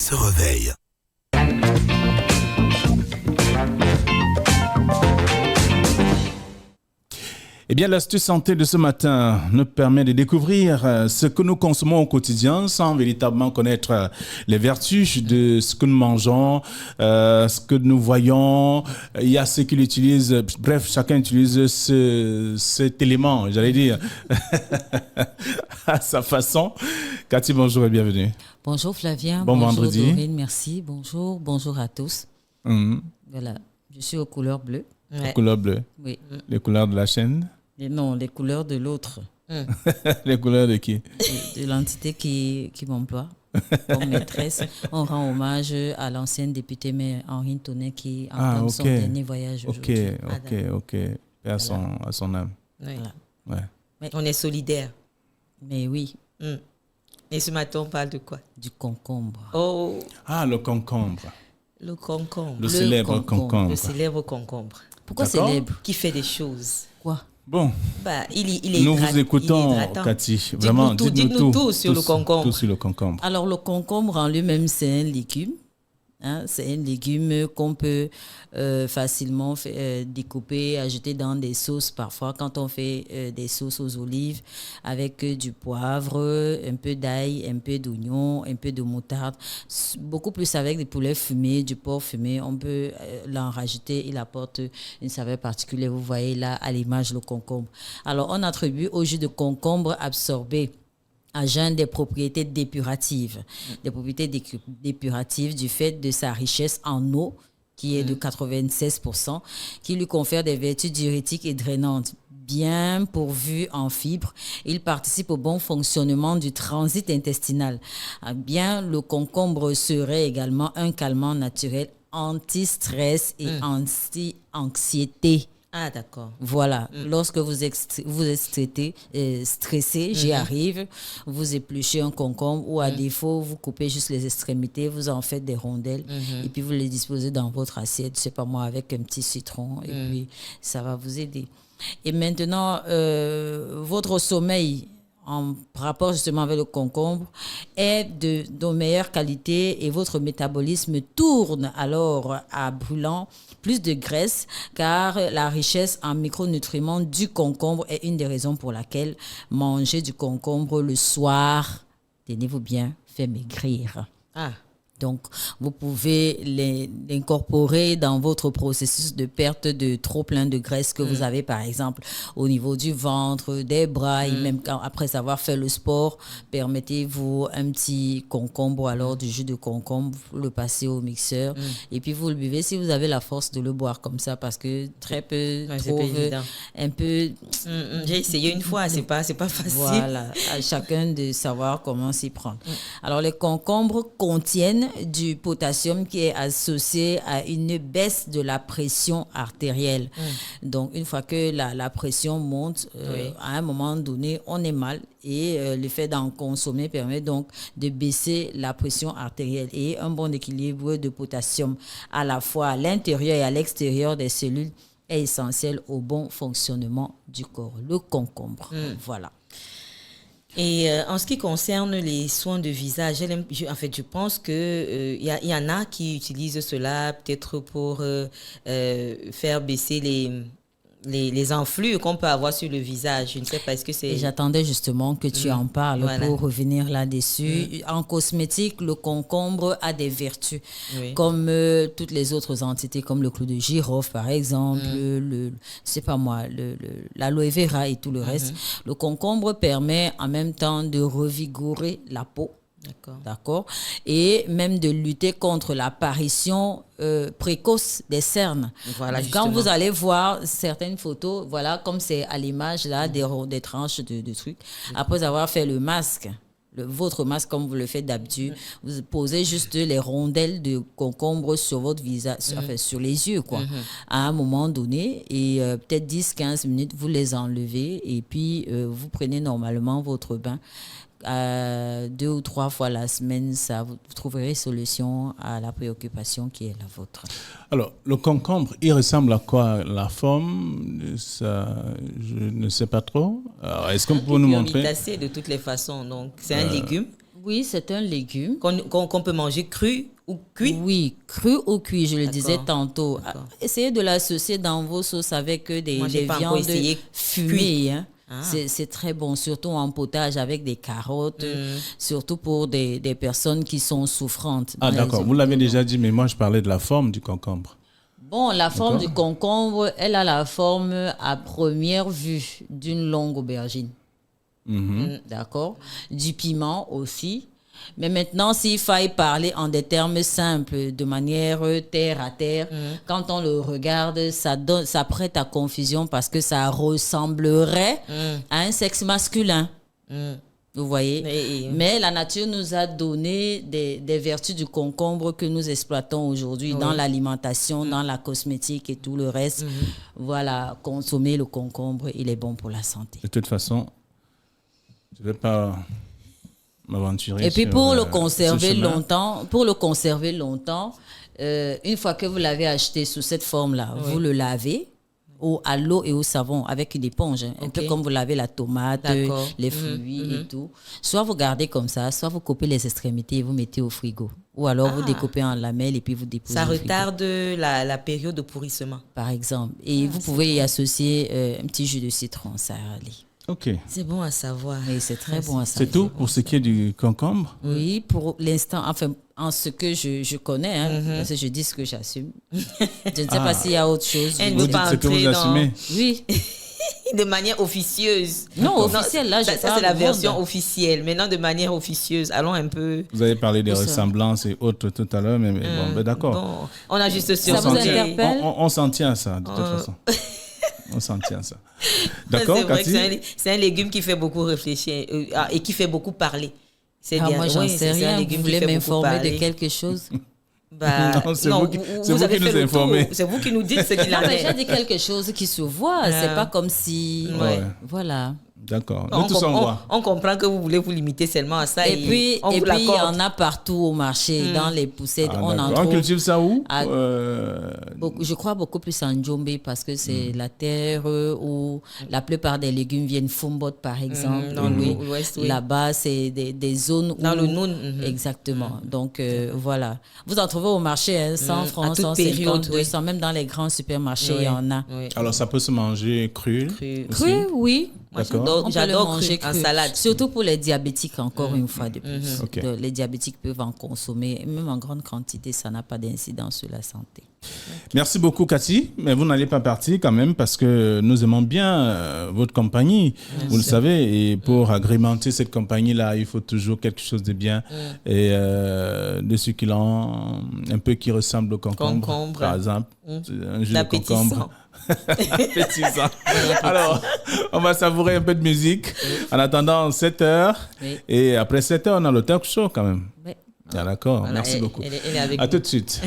se réveille. Eh bien, l'astuce santé de ce matin nous permet de découvrir ce que nous consommons au quotidien sans véritablement connaître les vertus de ce que nous mangeons, ce que nous voyons. Il y a ceux qui l'utilisent. Bref, chacun utilise cet élément, j'allais dire, à sa façon. Cathy, bonjour et bienvenue. Bonjour Flavien. Bon bonjour vendredi. Dorine, merci. Bonjour à tous. Voilà, je suis aux couleurs bleues. Les couleurs bleues. Oui. Les couleurs de la chaîne. Non, les couleurs de l'autre. Les couleurs de qui? De l'entité qui m'emploie comme maîtresse. On rend hommage à l'ancienne députée maire Henri Tonnet qui entame son dernier voyage aujourd'hui. Ok. Et à son âme. Oui. Voilà. Ouais. On est solidaires. Mais oui. Et ce matin, on parle de quoi? Du concombre. Oh. Ah, le concombre. Le concombre. Le célèbre concombre. Le célèbre concombre. Pourquoi D'accord. célèbre? Qui fait des choses. Quoi? Bon, Il est nous vous écoutons, Cathy. Vraiment, dites-nous tout sur le concombre. Tout sur le concombre. Alors, le concombre en lui-même, c'est un légume. C'est un légume qu'on peut facilement découper, ajouter dans des sauces parfois quand on fait des sauces aux olives avec du poivre, un peu d'ail, un peu d'oignon, un peu de moutarde. Beaucoup plus avec des poulets fumés, du porc fumé. On peut l'en rajouter, il apporte une saveur particulière. Vous voyez là à l'image le concombre. Alors on attribue au jus de concombre absorbé à jeun des propriétés dépuratives. Des propriétés dépuratives du fait de sa richesse en eau, qui est de 96%, qui lui confère des vertus diurétiques et drainantes. Bien pourvu en fibres, il participe au bon fonctionnement du transit intestinal. Bien, le concombre serait également un calmant naturel anti-stress et anti-anxiété. Ah, d'accord. Voilà, lorsque vous êtes stressé, j'y arrive, vous épluchez un concombre ou à défaut, vous coupez juste les extrémités, vous en faites des rondelles et puis vous les disposez dans votre assiette, je sais pas moi, avec un petit citron et puis ça va vous aider. Et maintenant, votre sommeil en rapport justement avec le concombre est de meilleure qualité et votre métabolisme tourne alors à brûlant plus de graisse car la richesse en micronutriments du concombre est une des raisons pour laquelle manger du concombre le soir, tenez-vous bien, fait maigrir. Ah. Donc, vous pouvez l'incorporer dans votre processus de perte de trop plein de graisse que vous avez, par exemple, au niveau du ventre, des bras, et même après avoir fait le sport, permettez-vous un petit concombre, alors du jus de concombre, vous le passez au mixeur, et puis vous le buvez si vous avez la force de le boire comme ça, parce que très peu trouvent un peu... J'ai essayé une fois, c'est pas facile. Voilà, à chacun de savoir comment s'y prendre. Alors, les concombres contiennent du potassium qui est associé à une baisse de la pression artérielle. Donc, une fois que la pression monte, à un moment donné, on est mal et le fait d'en consommer permet donc de baisser la pression artérielle et un bon équilibre de potassium à la fois à l'intérieur et à l'extérieur des cellules est essentiel au bon fonctionnement du corps. Le concombre, voilà. Et en ce qui concerne les soins de visage, je pense que y en a qui utilisent cela peut-être pour faire baisser les enflures qu'on peut avoir sur le visage. Je ne sais pas, est-ce que c'est... Et j'attendais justement que tu en parles pour revenir là-dessus. En cosmétique, le concombre a des vertus, comme toutes les autres entités, comme le clou de girofle, par exemple, l'aloe vera et tout le reste. Le concombre permet en même temps de revigorer la peau. D'accord. Et même de lutter contre l'apparition précoce des cernes. Voilà, quand vous allez voir certaines photos, voilà, comme c'est à l'image là, des tranches de trucs, après avoir fait le masque, votre masque comme vous le faites d'habitude, vous posez juste les rondelles de concombre sur votre visage, sur les yeux, quoi, à un moment donné, et peut-être 10-15 minutes, vous les enlevez, et puis vous prenez normalement votre bain. 2 ou 3 fois la semaine, vous trouverez solution à la préoccupation qui est la vôtre. Alors, le concombre, il ressemble à quoi? La forme, ça, je ne sais pas trop. Alors, est-ce qu'on peut nous montrer? De toutes les façons. Donc, c'est un légume. Oui, c'est un légume. Qu'on peut manger cru ou cuit? Oui, cru ou cuit, je le disais tantôt. D'accord. Essayez de l'associer dans vos sauces avec des viandes fumées. Hein. C'est très bon, surtout en potage avec des carottes, surtout pour des personnes qui sont souffrantes. Ah, d'accord. Vous l'avez déjà dit, mais moi, je parlais de la forme du concombre. Bon, la forme du concombre, elle a la forme à première vue d'une longue aubergine. D'accord. Du piment aussi. Mais maintenant, s'il faille parler en des termes simples, de manière terre à terre, quand on le regarde, ça prête à confusion parce que ça ressemblerait à un sexe masculin. Vous voyez? Mais la nature nous a donné des vertus du concombre que nous exploitons aujourd'hui dans l'alimentation, dans la cosmétique et tout le reste. Voilà, consommer le concombre, il est bon pour la santé. De toute façon, je ne vais pas m'aventurer. Et puis pour le conserver longtemps, une fois que vous l'avez acheté sous cette forme-là, vous le lavez à l'eau et au savon avec une éponge, un peu comme vous lavez la tomate, les fruits et tout. Soit vous gardez comme ça, soit vous coupez les extrémités et vous mettez au frigo. Ou alors vous découpez en lamelles et puis vous déposez ça au frigo. retarde la période de pourrissement. Par exemple. Et vous pouvez y associer un petit jus de citron, ça allait. Ok. C'est bon à savoir. Oui, c'est très bon à savoir. C'est tout pour ce qui est du concombre? Oui, pour l'instant, enfin, en ce que je connais, parce que je dis ce que j'assume. Je ne sais pas s'il y a autre chose. Vous dites ce que vous assumez? Oui. De manière officieuse. Non, officielle, là, ça c'est la version officielle. Maintenant, de manière officieuse, allons un peu... Vous avez parlé des ressemblances et autres tout à l'heure, mais bon, d'accord. Bon, on a juste ça vous interpelle? On s'en tient à ça, de toute façon. On s'en tient à ça. D'accord, c'est vrai Cathy? que c'est un légume qui fait beaucoup réfléchir et qui fait beaucoup parler. C'est bien. Moi, j'en sais rien. Vous voulez m'informer de quelque chose? Non, c'est vous qui nous informez. C'est vous qui nous dites ce qu'il en est. J'ai dit quelque chose qui se voit. C'est pas comme si... Voilà. D'accord. Nous tous on voit. On comprend que vous voulez vous limiter seulement à ça. Et puis il y en a partout au marché, dans les poussettes. On cultive ça où? Je crois beaucoup plus en Djombe parce que c'est la terre où la plupart des légumes viennent. Fumbot, par exemple. Dans l'ouest, oui. Là-bas, c'est des zones où... Dans le Noun. Exactement. Donc, voilà. Vous en trouvez au marché, 100 francs, 150, 200. Même dans les grands supermarchés, il y en a. Oui. Alors, ça peut se manger cru? Cru, oui. J'adore manger cru en salade. Surtout pour les diabétiques, encore une fois de plus. Les diabétiques peuvent en consommer, même en grande quantité, ça n'a pas d'incidence sur la santé. Merci beaucoup, Cathy. Mais vous n'allez pas partir quand même parce que nous aimons bien votre compagnie, vous le savez. Et pour agrémenter cette compagnie-là, il faut toujours quelque chose de bien et de succulent, un peu qui ressemble au concombre. Par exemple. Un jus de concombre. Appétissant. Alors, on va savourer un peu de musique. En attendant 7h. Et après 7h, on a le talk show quand même. Oui. Ah, d'accord. Merci beaucoup. Elle est avec à tout de suite.